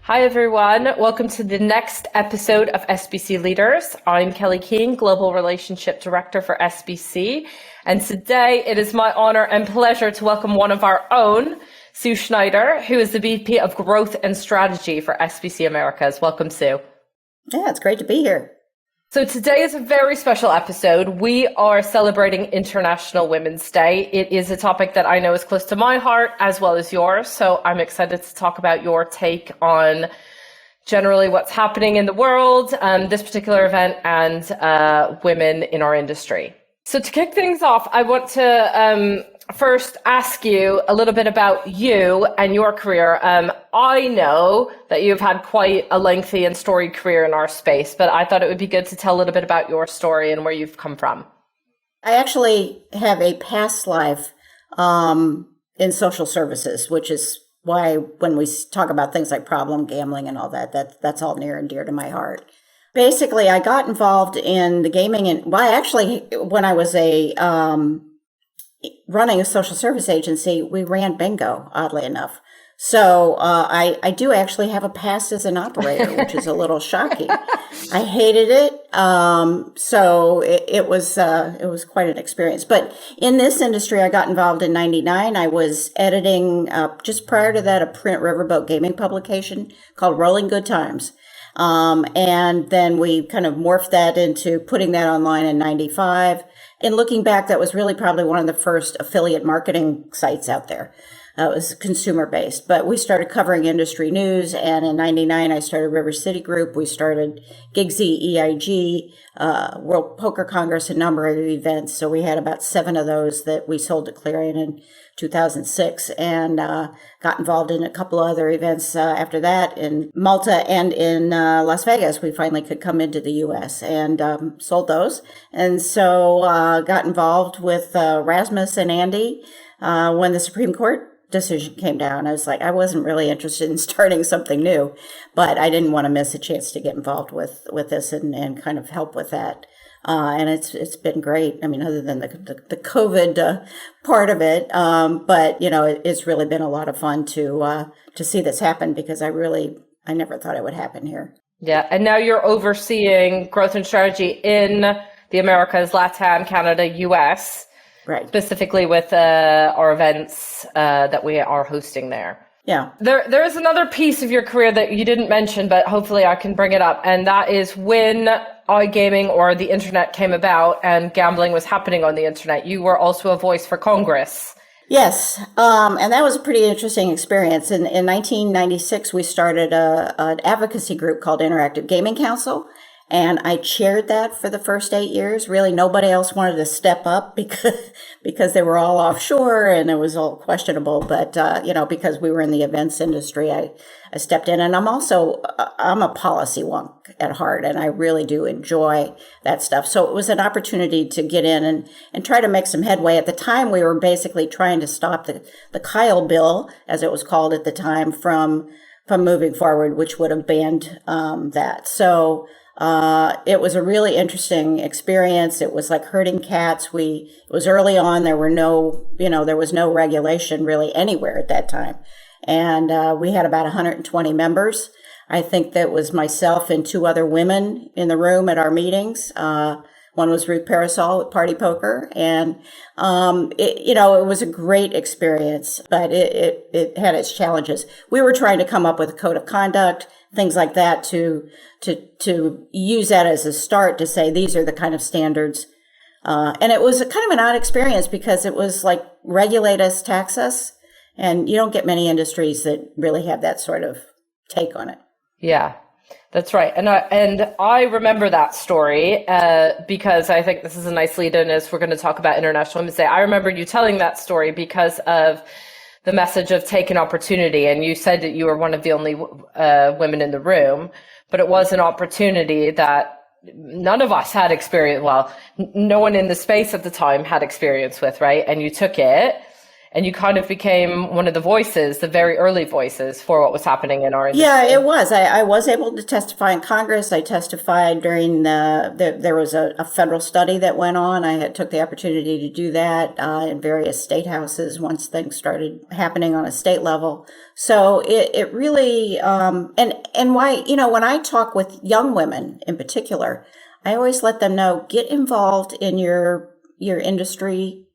Hi, everyone. Welcome to the next episode of SBC Leaders. I'm Kehn, Global Relationship Director for SBC. And today it is my honor and pleasure to welcome one of our own, Sue Schneider, who is the VP of Growth and Strategy for SBC Americas. Welcome, Sue. Yeah, it's great to be here. So today is a very special episode. We are celebrating International Women's Day. It is a topic that I know is close to my heart as well as yours. So I'm excited to talk about your take on generally what's happening in the world, this particular event, and women in our industry. So to kick things off, I want to first ask you a little bit about you and your career. I know that you've had quite a lengthy and storied career in our space, but I thought it would be good to tell a little bit about your story and where you've come from. I actually have a past life in social services, which is why when we talk about things like problem gambling and all that's all near and dear to my heart. Basically, I got involved in the gaming when I was running a social service agency, we ran bingo, oddly enough. So I do actually have a past as an operator, which is a little shocking. I hated it. So it was quite an experience. But in this industry, I got involved in '99. I was editing, just prior to that, a print riverboat gaming publication called Rolling Good Times. And then we kind of morphed that into putting that online in '95. And looking back, that was really probably one of the first affiliate marketing sites out there. It was consumer based, but we started covering industry news. And in '99, I started River City Group. We started GIGSY, EIG, World Poker Congress, a number of events. So we had about 7 of those that we sold to Clarion in 2006, and got involved in a couple of other events after that in Malta and in Las Vegas. We finally could come into the U.S. and sold those. And so got involved with Rasmus and Andy when the Supreme Court decision came down. I was like, I wasn't really interested in starting something new, but I didn't want to miss a chance to get involved with this and kind of help with that. And it's been great. I mean, other than the COVID part of it, but it's really been a lot of fun to see this happen, because I never thought it would happen here. Yeah, and now you're overseeing growth and strategy in the Americas, LATAM, Canada, US. Right. Specifically with our events that we are hosting there. Yeah. There is another piece of your career that you didn't mention, but hopefully I can bring it up. And that is when iGaming or the internet came about and gambling was happening on the internet. You were also a voice for Congress. Yes. And that was a pretty interesting experience. In 1996, we started an advocacy group called Interactive Gaming Council. And I chaired that for the first 8 years. Really, nobody else wanted to step up because they were all offshore and it was all questionable. But, because we were in the events industry, I stepped in. And I'm a policy wonk at heart, and I really do enjoy that stuff. So it was an opportunity to get in and try to make some headway. At the time, we were basically trying to stop the Kyle bill, as it was called at the time, from moving forward, which would have banned that. So it was a really interesting experience. It was like herding cats. It was early on. There was no regulation really anywhere at that time. And we had about 120 members. I think that was myself and 2 other women in the room at our meetings. One was Ruth Parasol with Party Poker. And, it was a great experience, but it had its challenges. We were trying to come up with a code of conduct, things like that, to use that as a start to say, these are the kind of standards. And it was a kind of an odd experience, because it was like, regulate us, tax us. And you don't get many industries that really have that sort of take on it. Yeah, that's right. And I remember that story because I think this is a nice lead in as we're going to talk about International Women's Day. I remember you telling that story because of the message of take an opportunity. And you said that you were one of the only women in the room, but it was an opportunity that none of us had experience. Well, no one in the space at the time had experience with, right? And you took it. and you kind of became one of the voices, the very early voices for what was happening in our industry. Yeah, it was. I was able to testify in Congress. I testified during there was a federal study that went on. I took the opportunity to do that in various state houses once things started happening on a state level. So it really, and why, when I talk with young women in particular, I always let them know, get involved in your industry,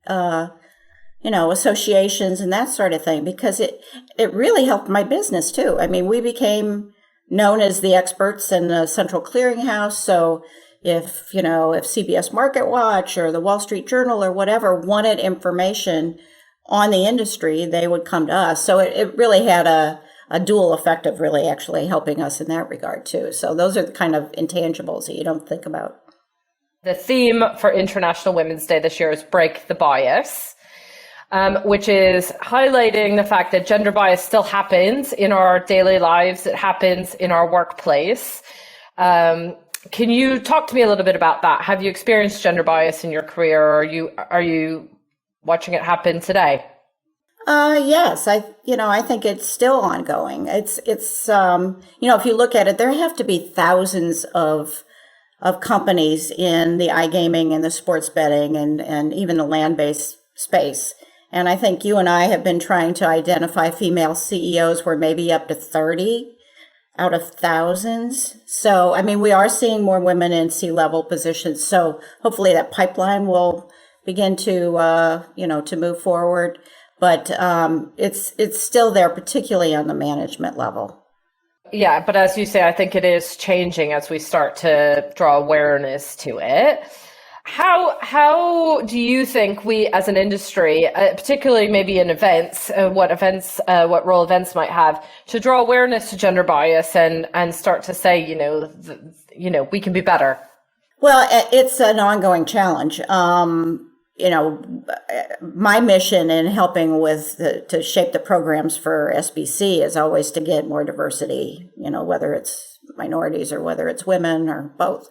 associations and that sort of thing, because it really helped my business too. I mean, we became known as the experts in the Central Clearinghouse. So if CBS Market Watch or the Wall Street Journal or whatever wanted information on the industry, they would come to us. So it really had a dual effect of really actually helping us in that regard too. So those are the kind of intangibles that you don't think about. The theme for International Women's Day this year is Break the Bias, which is highlighting the fact that gender bias still happens in our daily lives. It happens in our workplace. Can you talk to me a little bit about that? Have you experienced gender bias in your career, or are you watching it happen today? Yes, I think it's still ongoing. It's if you look at it, there have to be thousands of companies in the iGaming and the sports betting and even the land-based space. And I think you and I have been trying to identify female CEOs. We're maybe up to 30 out of thousands. So, I mean, we are seeing more women in C-level positions. So hopefully that pipeline will begin to, to move forward. But it's still there, particularly on the management level. Yeah, but as you say, I think it is changing as we start to draw awareness to it. How do you think we as an industry, particularly maybe in events, what role events might have to draw awareness to gender bias and start to say, we can be better? Well, it's an ongoing challenge. My mission in helping to shape the programs for SBC is always to get more diversity, whether it's minorities or whether it's women or both.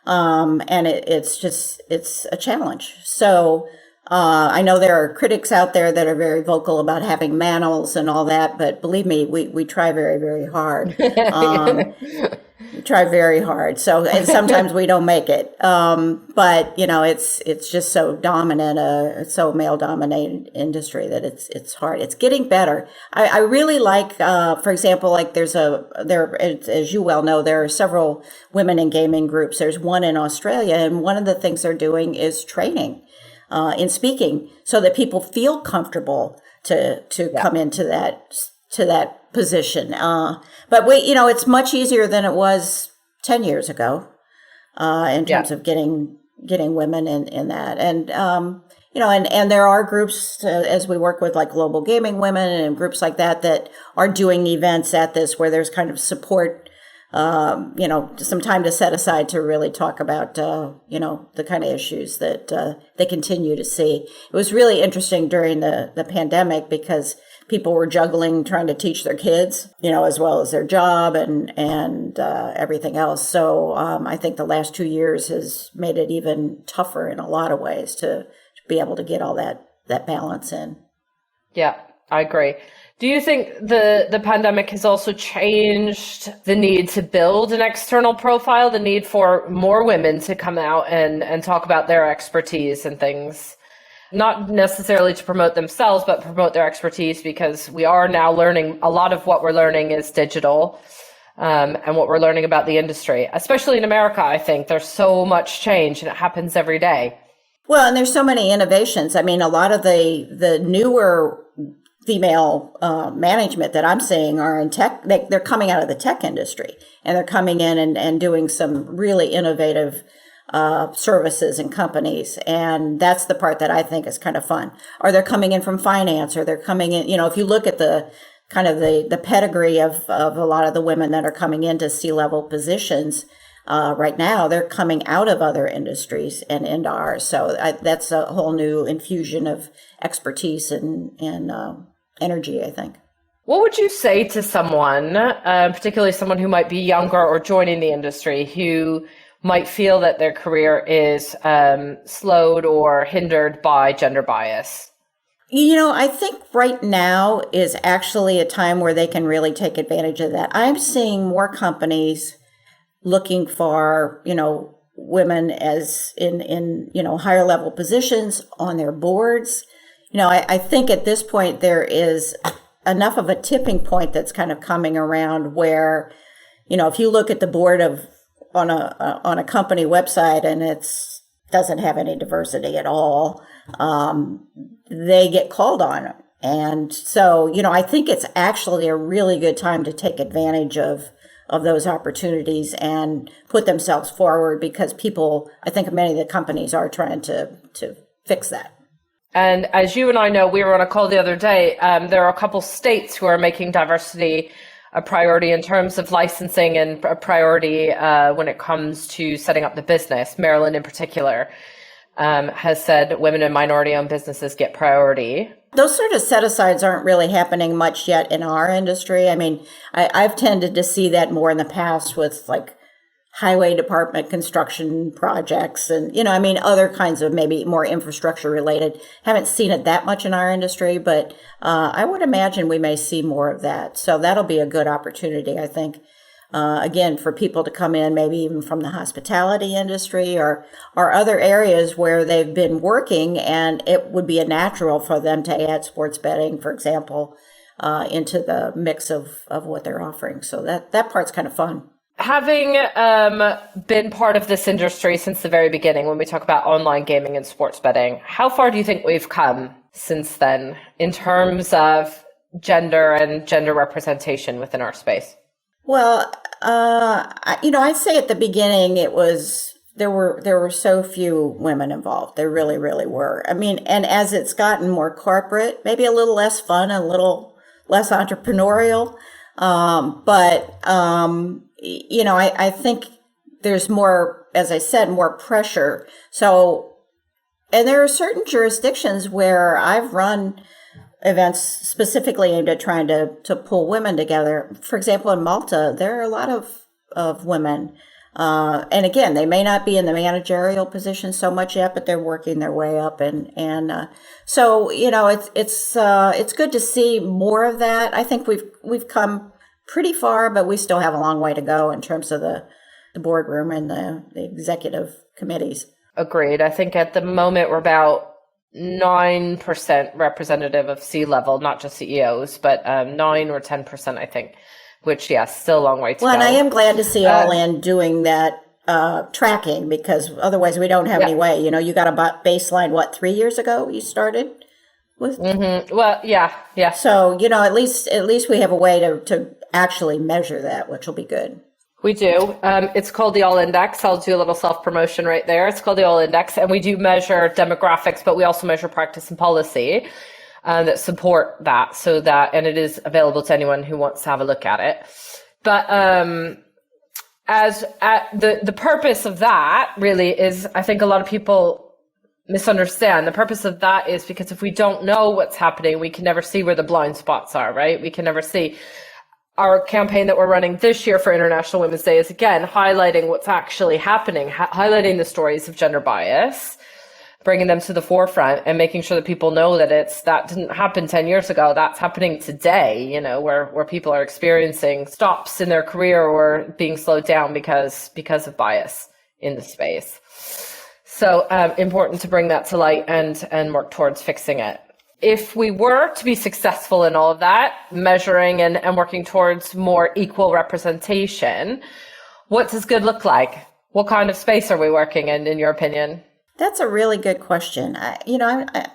And it's a challenge. So, I know there are critics out there that are very vocal about having manels and all that, but believe me, we try very, very hard. We try very hard. So, and sometimes we don't make it. But it's just so dominant, it's so male dominated industry that it's hard. It's getting better. I really like, for example, like as you well know, there are several women in gaming groups. There's one in Australia, and one of the things they're doing is training, in speaking so that people feel comfortable to come into that position. But it's much easier than it was 10 years ago, in terms of getting women in that. And, and there are groups, as we work with like Global Gaming Women and groups like that are doing events at this where there's kind of support, some time to set aside to really talk about, the kind of issues that they continue to see. It was really interesting during the pandemic because people were juggling trying to teach their kids, as well as their job and everything else. So I think the last 2 years has made it even tougher in a lot of ways to be able to get all that balance in. Yeah, I agree. Do you think the pandemic has also changed the need to build an external profile, the need for more women to come out and talk about their expertise and things? Not necessarily to promote themselves, but promote their expertise, because we are now learning, a lot of what we're learning is digital, and what we're learning about the industry, especially in America. I think there's so much change and it happens every day. Well, and there's so many innovations. I mean, a lot of the newer female management that I'm seeing are in tech. They're coming out of the tech industry, and they're coming in and doing some really innovative services and companies. And that's the part that I think is kind of fun. Or they're coming in from finance, or they're coming in, if you look at the kind of the pedigree of a lot of the women that are coming into C-level positions right now, they're coming out of other industries and into ours. So that's a whole new infusion of expertise and energy, I think. What would you say to someone, particularly someone who might be younger or joining the industry, who might feel that their career is slowed or hindered by gender bias? I think right now is actually a time where they can really take advantage of that. I'm seeing more companies looking for, women as in higher level positions on their boards. I think at this point there is enough of a tipping point that's kind of coming around where, if you look at the board on a company website and it's doesn't have any diversity at all, they get called on. And so, I think it's actually a really good time to take advantage of those opportunities and put themselves forward, because I think many of the companies are trying to fix that. And as you and I know, we were on a call the other day, there are a couple states who are making diversity a priority in terms of licensing and a priority when it comes to setting up the business. Maryland in particular has said women and minority-owned businesses get priority. Those sort of set-asides aren't really happening much yet in our industry. I mean, I've tended to see that more in the past with like highway department construction projects and, other kinds of maybe more infrastructure related. Haven't seen it that much in our industry, but I would imagine we may see more of that. So that'll be a good opportunity, I think. Again, for people to come in, maybe even from the hospitality industry or other areas where they've been working, and it would be a natural for them to add sports betting, for example, into the mix of what they're offering. So that part's kind of fun. Having been part of this industry since the very beginning, when we talk about online gaming and sports betting, how far do you think we've come since then in terms of gender and gender representation within our space? Well, I'd say at the beginning there were so few women involved. There really, really were. I mean, and as it's gotten more corporate, maybe a little less fun, a little less entrepreneurial, I think there's more, as I said, more pressure. So, and there are certain jurisdictions where I've run events specifically aimed at trying to pull women together. For example, in Malta, there are a lot of women. And again, they may not be in the managerial position so much yet, but they're working their way up. So, it's good to see more of that. I think we've come pretty far, but we still have a long way to go in terms of the boardroom and the executive committees. Agreed. I think at the moment we're about 9% representative of C-level, not just CEOs, but 9 or 10%, I think, which, yes, still a long way to go. Well, and I am glad to see All In doing that tracking, because otherwise we don't have any way. You got a baseline, 3 years ago you started with? Mm-hmm. Well, yeah. So, at least we have a way to actually measure that, which will be good. We do. It's called the All Index. I'll do a little self-promotion right there. It's called the All Index, and we do measure demographics, but we also measure practice and policy that support that, and it is available to anyone who wants to have a look at it. But the purpose of that really is, I think a lot of people misunderstand. The purpose of that is because if we don't know what's happening, we can never see where the blind spots are, right? We can never see. Our campaign that we're running this year for International Women's Day is, again, highlighting what's actually happening, highlighting the stories of gender bias, bringing them to the forefront and making sure that people know that that didn't happen 10 years ago. That's happening today, where people are experiencing stops in their career or being slowed down because of bias in the space. So important to bring that to light and work towards fixing it. If we were to be successful in all of that, measuring and working towards more equal representation, what does good look like? What kind of space are we working in your opinion? That's a really good question. I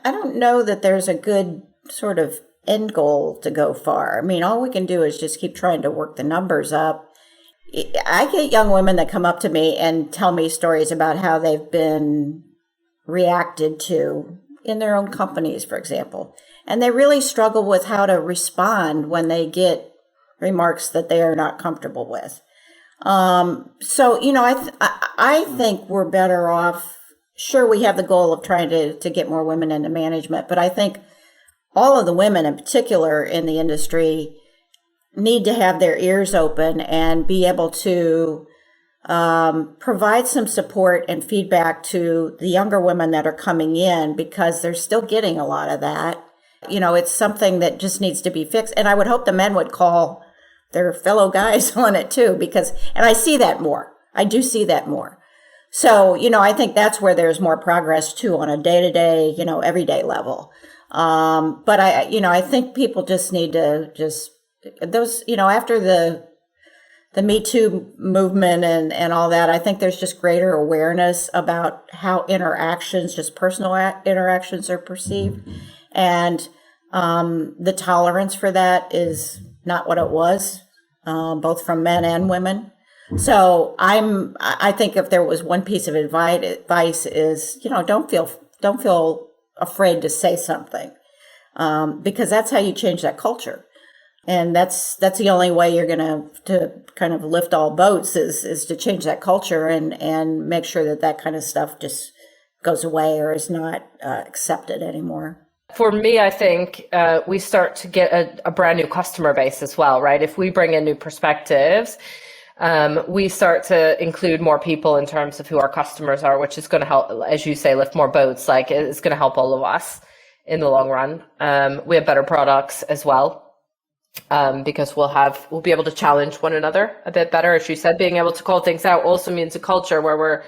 don't know that there's a good sort of end goal to go far. I mean, all we can do is just keep trying to work the numbers up. I get young women that come up to me and tell me stories about how they've been reacted to in their own companies, for example. And they really struggle with how to respond when they get remarks that they are not comfortable with. I think we're better off. Sure, we have the goal of trying to get more women into management, but I think all of the women in particular in the industry need to have their ears open and be able to provide some support and feedback to the younger women that are coming in, because they're still getting a lot of that. It's something that just needs to be fixed. And I would hope the men would call their fellow guys on it too, and I see that more. I do see that more. So, I think that's where there's more progress too on a day-to-day, everyday level. But I think people just need to after the Me Too movement and all that, I think there's just greater awareness about how just personal interactions are perceived. And the tolerance for that is not what it was, both from men and women. So I think if there was one piece of advice is, don't feel afraid to say something, because that's how you change that culture. And that's the only way you're going to kind of lift all boats is to change that culture and make sure that kind of stuff just goes away or is not accepted anymore. For me, I think we start to get a brand new customer base as well, right? If we bring in new perspectives, we start to include more people in terms of who our customers are, which is going to help, as you say, lift more boats. Like, it's going to help all of us in the long run. We have better products as well, because we'll be able to challenge one another a bit better. As you said, being able to call things out also means a culture where we're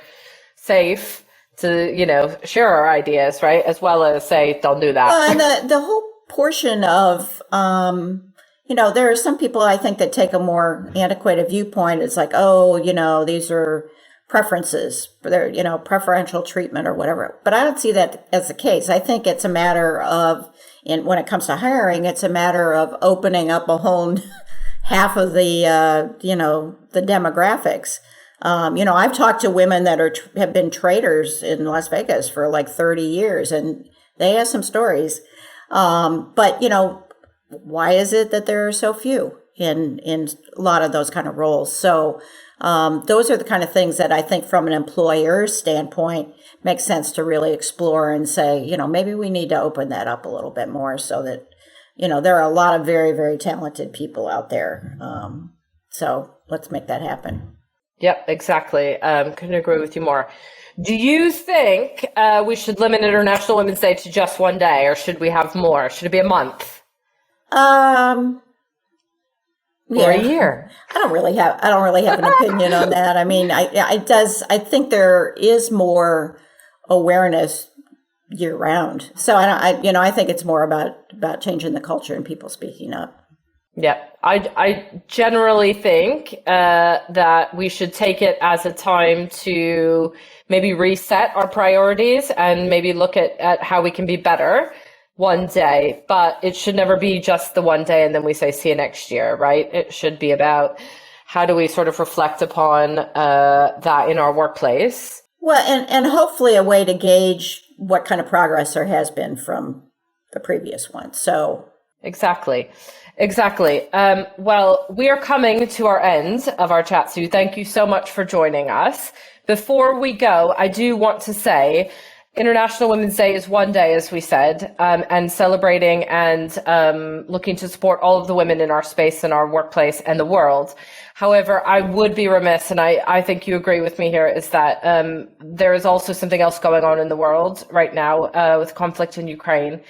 safe to, share our ideas, right? As well as say, don't do that. Well, and the whole portion of, there are some people I think that take a more antiquated viewpoint. It's like, these are preferences, they're, preferential treatment or whatever. But I don't see that as the case. I think it's a matter of, when it comes to hiring, it's a matter of opening up a whole half of the, the demographics. I've talked to women that have been traders in Las Vegas for like 30 years, and they have some stories. But, why is it that there are so few in a lot of those kind of roles? So those are the kind of things that I think from an employer's standpoint makes sense to really explore and say, maybe we need to open that up a little bit more so that, there are a lot of very, very talented people out there. So let's make that happen. Yep, exactly. Couldn't agree with you more. Do you think we should limit International Women's Day to just one day, or should we have more? Should it be a month? Or a year? I don't really have an opinion on that. I mean, I think there is more awareness year round. So I think it's more about changing the culture and people speaking up. Yeah, I generally think that we should take it as a time to maybe reset our priorities and maybe look at how we can be better one day. But it should never be just the one day and then we say, see you next year, right? It should be about how do we sort of reflect upon that in our workplace. Well, and hopefully a way to gauge what kind of progress there has been from the previous one. So Exactly. Well, we are coming to our end of our chat, Sue. Thank you so much for joining us. Before we go, I do want to say International Women's Day is one day, as we said, and celebrating and looking to support all of the women in our space and our workplace and the world. However, I would be remiss, and I think you agree with me here, is that there is also something else going on in the world right now with conflict in Ukraine.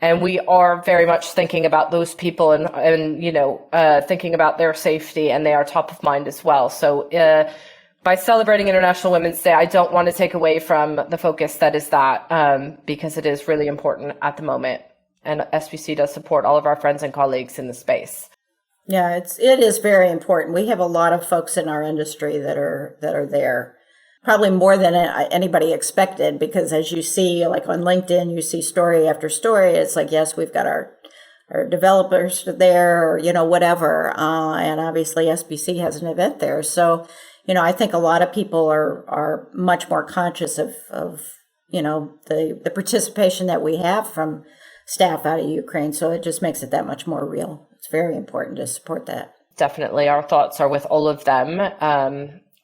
And we are very much thinking about those people and thinking about their safety, and they are top of mind as well. So by celebrating International Women's Day, I don't want to take away from the focus that is that, because it is really important at the moment. And SBC does support all of our friends and colleagues in the space. Yeah, it is very important. We have a lot of folks in our industry that are there. Probably more than anybody expected, because as you see, like on LinkedIn, you see story after story. It's like, yes, we've got our developers there, or, whatever. And obviously SBC has an event there. So, I think a lot of people are much more conscious of the participation that we have from staff out of Ukraine. So it just makes it that much more real. It's very important to support that. Definitely. Our thoughts are with all of them.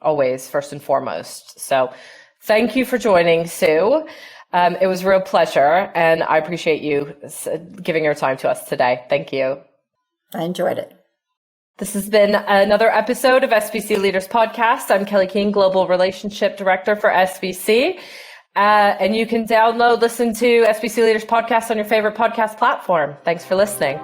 Always, first and foremost. So thank you for joining, Sue. It was a real pleasure, and I appreciate you giving your time to us today. Thank you. I enjoyed it. This has been another episode of SBC Leaders Podcast. I'm Kehn, Global Relationship Director for SBC. And you can download, listen to SBC Leaders Podcast on your favorite podcast platform. Thanks for listening.